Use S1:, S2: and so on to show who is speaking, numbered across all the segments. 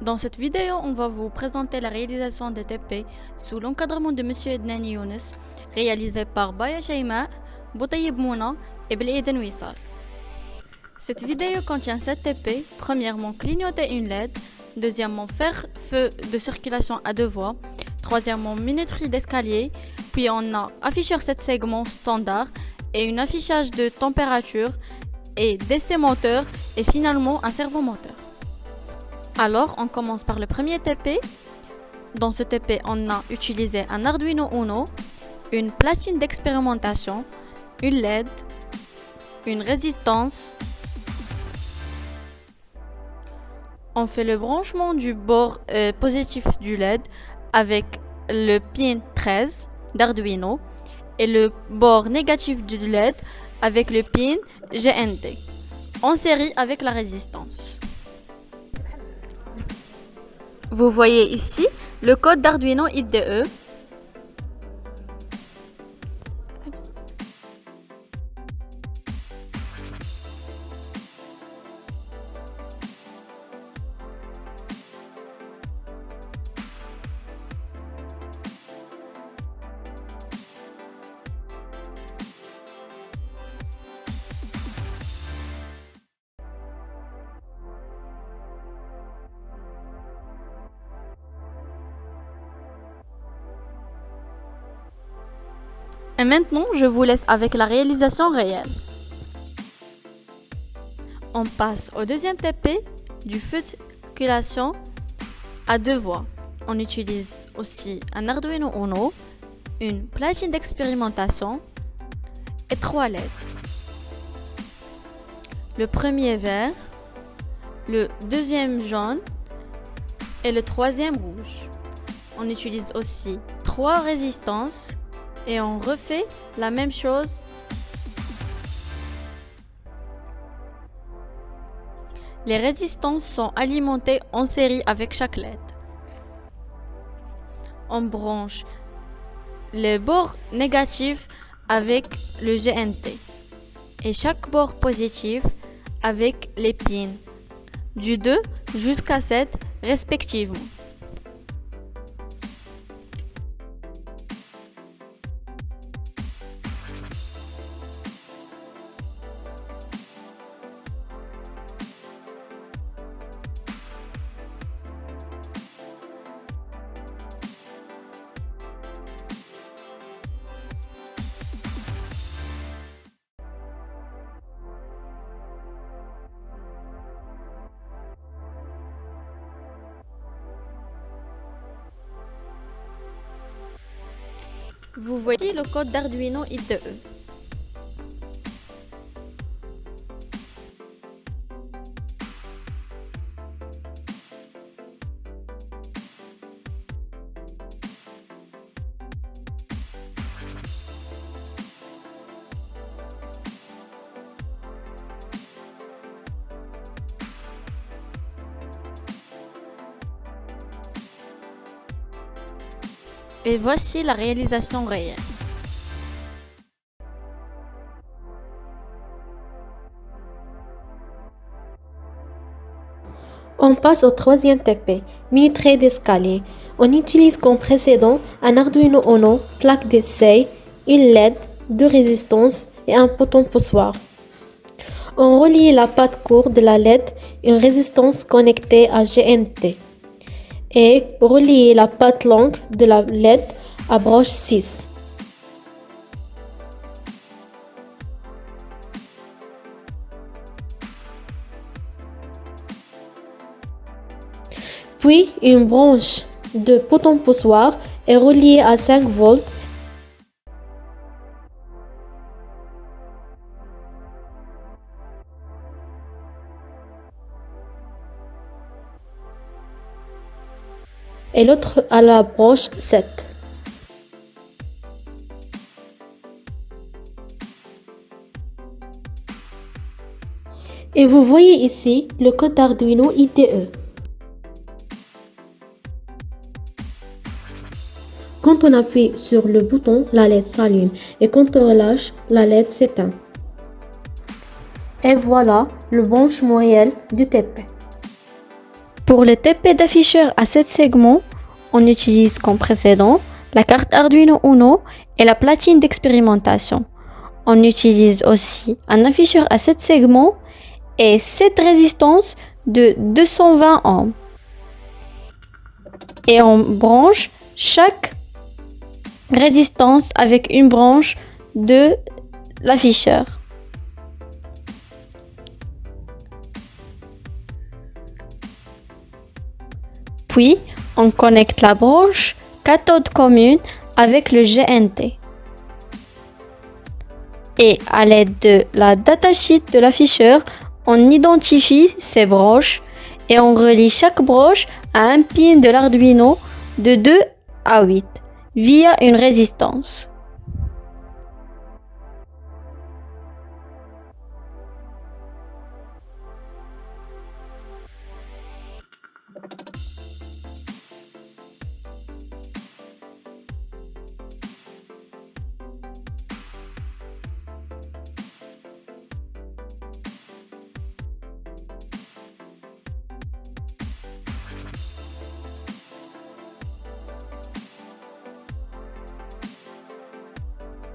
S1: Dans cette vidéo, on va vous présenter la réalisation des TP sous l'encadrement de Monsieur Ednani Younes, réalisé par Baya Shaima, Boutayeb Mouna et Beleden Wissal. Cette vidéo contient 7 TP. Premièrement, clignoter une LED. Deuxièmement, faire feu de circulation à 2 voies. Troisièmement, minuterie d'escalier. Puis on a afficheur 7 segments standard et un affichage de température et d'essai moteur et finalement un servomoteur. Alors, on commence par le premier TP. Dans ce TP, on a utilisé un Arduino Uno, une platine d'expérimentation, une LED, une résistance. On fait le branchement du bord positif du LED avec le pin 13 d'Arduino et le bord négatif du LED avec le pin GND, en série avec la résistance. Vous voyez ici le code d'Arduino IDE. Et maintenant, je vous laisse avec la réalisation réelle. On passe au deuxième TP du feu de circulation à 2 voies. On utilise aussi un Arduino Uno, une platine d'expérimentation et 3 LED. Le premier vert, le deuxième jaune et le troisième rouge. On utilise aussi 3 résistances et on refait la même chose. Les résistances sont alimentées en série avec chaque LED. On branche les bords négatifs avec le GNT et chaque bord positif avec les pins du 2 jusqu'à 7 respectivement. Vous voyez le code d'Arduino IDE. Et voici la réalisation réelle.
S2: On passe au troisième TP, minuterie d'escalier. On utilise comme précédent un Arduino Uno, plaque d'essai, une LED, 2 résistances et un poteau poussoir. On relie la patte courte de la LED, une résistance connectée à GNT, et relier la patte longue de la LED à broche 6. Puis une branche de poteau poussoir est reliée à 5 volts. Et l'autre à la broche 7. Et vous voyez ici le code d'Arduino IDE. Quand on appuie sur le bouton, la LED s'allume et quand on relâche, la LED s'éteint. Et voilà le branchement réel du TP.
S1: Pour le TP d'afficheur à 7 segments, on utilise comme précédent la carte Arduino Uno et la platine d'expérimentation. On utilise aussi un afficheur à 7 segments et 7 résistances de 220 ohms. Et on branche chaque résistance avec une branche de l'afficheur. Puis, on connecte la branche cathode commune avec le GNT. Et à l'aide de la datasheet de l'afficheur, on identifie ces branches et on relie chaque branche à un pin de l'Arduino de 2 à 8 via une résistance.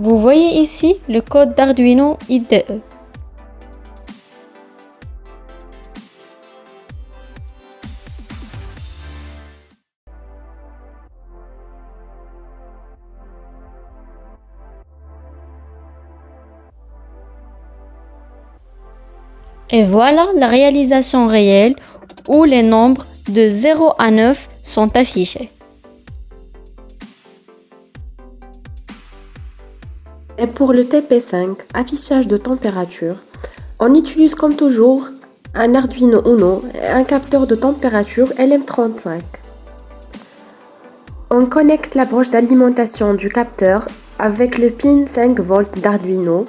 S1: Vous voyez ici le code d'Arduino IDE. Et voilà la réalisation réelle où les nombres de 0 à 9 sont affichés.
S2: Et pour le TP5, affichage de température, on utilise comme toujours un Arduino Uno et un capteur de température LM35. On connecte la broche d'alimentation du capteur avec le pin 5V d'Arduino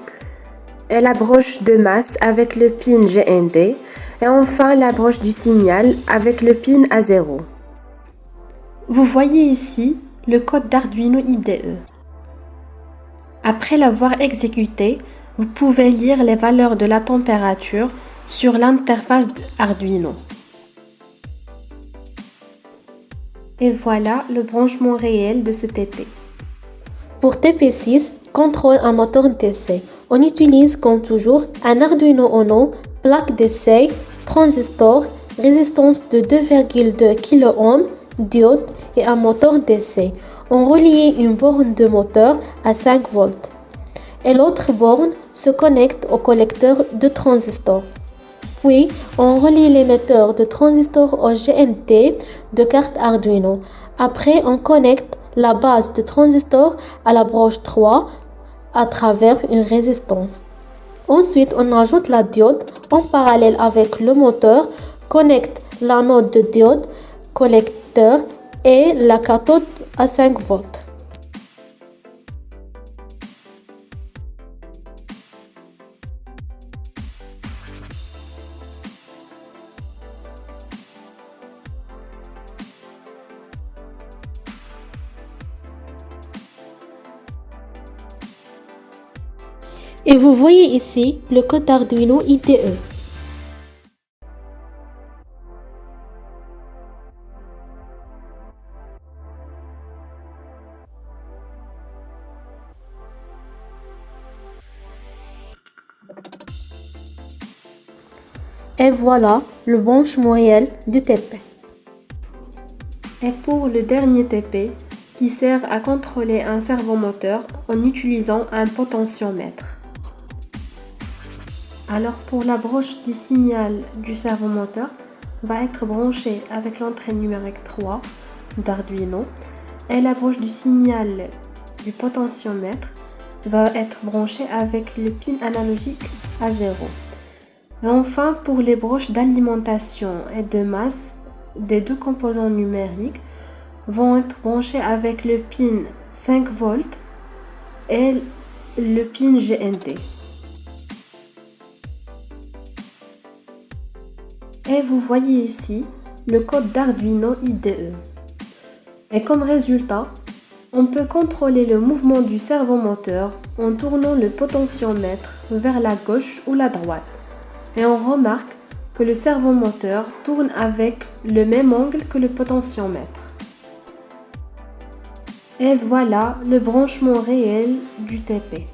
S2: et la broche de masse avec le pin GND et enfin la broche du signal avec le pin A0. Vous voyez ici le code d'Arduino IDE. Après l'avoir exécuté, vous pouvez lire les valeurs de la température sur l'interface Arduino. Et voilà le branchement réel de ce TP. Pour TP6, contrôle un moteur d'essai. On utilise comme toujours un Arduino Uno, plaque d'essai, transistor, résistance de 2,2 kΩ, diode et un moteur d'essai. On relie une borne de moteur à 5 volts et l'autre borne se connecte au collecteur de transistor. Puis, on relie l'émetteur de transistor au GNT de carte Arduino. Après, on connecte la base de transistor à la broche 3 à travers une résistance. Ensuite, on ajoute la diode en parallèle avec le moteur, connecte l'anode de diode, collecteur et la cathode à 5 volts. Et vous voyez ici le code d'Arduino IDE. Et voilà le branchement réel du TP. Et pour le dernier TP, qui sert à contrôler un servomoteur en utilisant un potentiomètre. Alors pour la broche du signal du servomoteur va être branchée avec l'entrée numérique 3 d'Arduino et la broche du signal du potentiomètre va être branchée avec le pin analogique A0. Et enfin pour les broches d'alimentation et de masse des deux composants numériques vont être branchées avec le pin 5V et le pin GND. Et vous voyez ici le code d'Arduino IDE. Et comme résultat, on peut contrôler le mouvement du servomoteur en tournant le potentiomètre vers la gauche ou la droite. Et on remarque que le servomoteur tourne avec le même angle que le potentiomètre. Et voilà le branchement réel du TP.